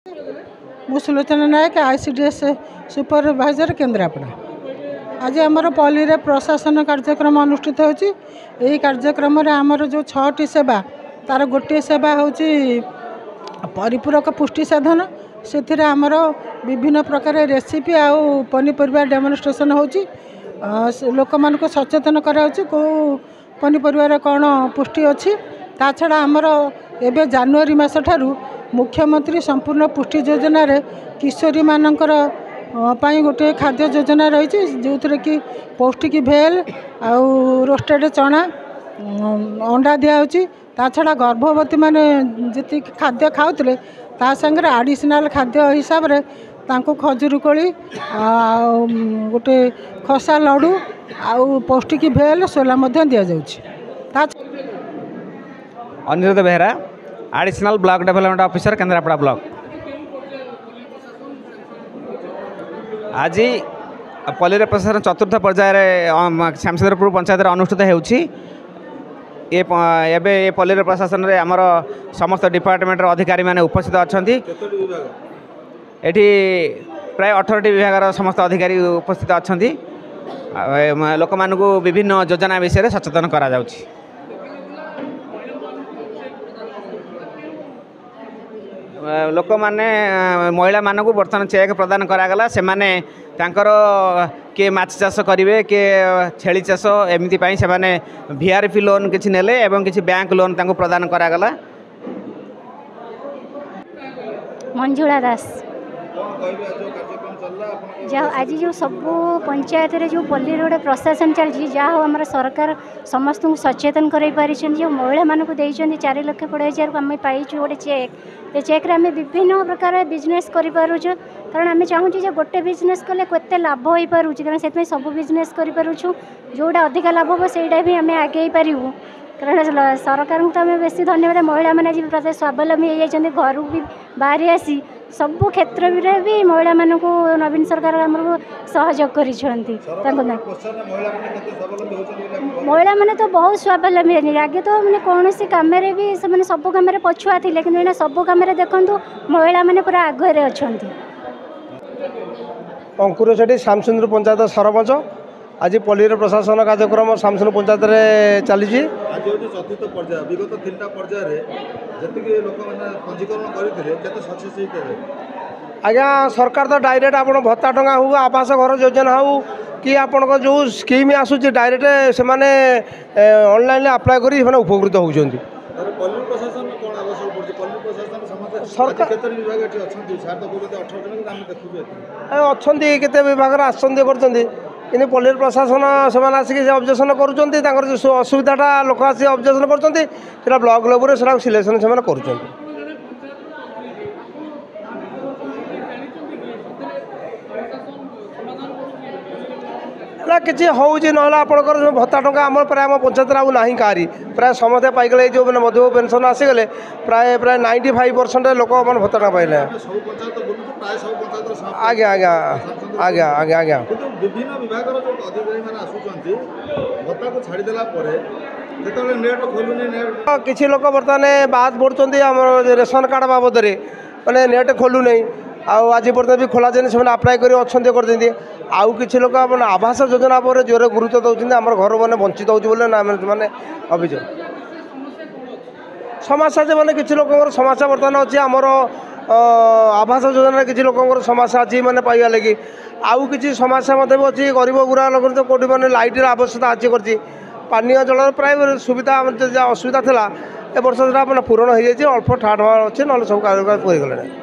सुलोचना नायक ICDS supervisor Kendrapara. आज आमर पल्ली रे प्रशासन कार्यक्रम अनुष्ठित होची। यही कार्यक्रम आमर जो 6टी सेवा तार गोटे सेवा होची परिपूरक पुष्टि साधन। से आमर विभिन्न प्रकार रेसिपी आउ पनीपरिया डेमोन्स्ट्रेशन होची। लोक मान को सचेतन कराउची को पनीपरिया कौन पुष्टि अच्छी। ता छड़ा आमर एबे जनवरी मास ठारू मुख्यमंत्री संपूर्ण पुष्टि योजना रे किशोरी मानकर पाई गोटे खाद्य योजना रही जो थे कि पौष्टिक भेल आउ रोस्टेड चना अंडा दिखाई। ता छड़ा गर्भवती माने जी खाद्य खाऊले ता संगे आडिशनाल खाद्य हिसाब रे तांको खजूर कोली गोटे खसा लडू आउ पौष्टिक भेल सोला मध्य दि जाउछि। Anirudh Behera additional block development officer Kendrapara block. आज पल्ली प्रशासन चतुर्थ पर्यायर श्यामचंद्रपुर पंचायत अनुष्ठित होउछि। ये पल्ली प्रशासन रे आमर समस्त डिपार्टमेंट अधिकारी माने उपस्थित अछंती। एठी प्राय 18टी विभाग समस्त अधिकारी उपस्थित अछंती। लोक मानकु विभिन्न योजना विषय रे सचेतन करा जाउछि। लोक माने महिला मानक बर्तमान चेक प्रदान करागला। से माने तांकर के माछ चाष करेंगे के छेली चाष एमती से माने वीआरपी लोन किसी नेले एवं किसी बैंक लोन तांको प्रदान करागला। मंजुला दास आज जो सब पंचायत रे जो पल्ली रोड प्रशासन चलती जहाँ हो आम सरकार समस्त सचेतन कर जो महिला मानक 4 लाख 50,000 आम पाई गोटे चेक। ये चेक रे आम विभिन्न प्रकार बिजनेस कर कारण आम चाहूँ जो गोटे बिजनेस कले केते लाभ हो पार कारण से सब बिजनेस कर जोटा अधिक लाभ हम से भी आम आगे पारू। कारण सरकार को आम बेसी धन्यवाद। महिला मैंने आज प्रत्येक स्वावलम्बी हो जाती घर भी बाहरी आसी सबु क्षेत्र में भी महिला मान को नवीन सरकार आमको सहयोग कर महिला मैंने तो बहुत स्वावलम्बी आगे तो मैंने कौन सी कम भी से सब कम पछुआ थे लेकिन सब कम देखु महिला मैंने पूरा आगे अच्छा। अंकुर सेठी श्यामचंद्र पंचायत सरपंच। आज पल्ली प्रशासन कार्यक्रम श्यामचंद्र पंचायत रे चली। चतुर्थ पर्याय विगत 3टा पर्याय जी लोक पंजीकरण करते आज्ञा सरकार तो डायरेक्ट आप भत्ता टंगा हो आवास घर योजना हो कि आपण जो स्कीम आसूँ डायरेक्ट से ऑनलाइन अप्लाई कर उपकृत होती। सरकार अच्छा केते विभाग आसंदी कि पल्ली प्रशासन से आसिक ऑब्जेक्शन कर असुविधाटा लोक आसिक ऑब्जेक्शन कर ब्लॉक लेवल से सिलेक्शन से कर किसी हूँ ना आपंकर भत्ता टंका आम प्राय आम पंचायत आउ ना कहारी प्राय समस्ते पाइगले जो मैंने मध्य पेनसन आसीगले प्राय प्राय 95% लोक मैंने भत्ता टंका पाइले। आज्ञा आज्ञा आज्ञा आज्ञा आज्ञा विभिन्न विभाग अधिकारी किसी लोक बर्तमान बात पड़ते आम रेशन कार्ड बाबद मैंने नेट खोलू नहीं आज पर्यटन भी खोला जाए से आप्लाय कर आउ किसी लोक आवास योजना पर जोर गुरुत्व दौरान आम घर मैंने वंचित होने अभियोग समस्या मैंने किसी लोक समस्या बर्तमान अच्छी आमर आवास योजना किसी लोक समस्या अच्छी मैंने पाइबा लगी आउ किसी समस्या मत भी अच्छी गरीब गुरा लोग तो कौटी मैंने लाइटर आवश्यकता अच्छी कर पानीय जल प्राय सुविधा असुविधा था ए वर्ष पूरण हो जाए अल्प ठाठ अच्छे ना सब कार्य पूरी गले।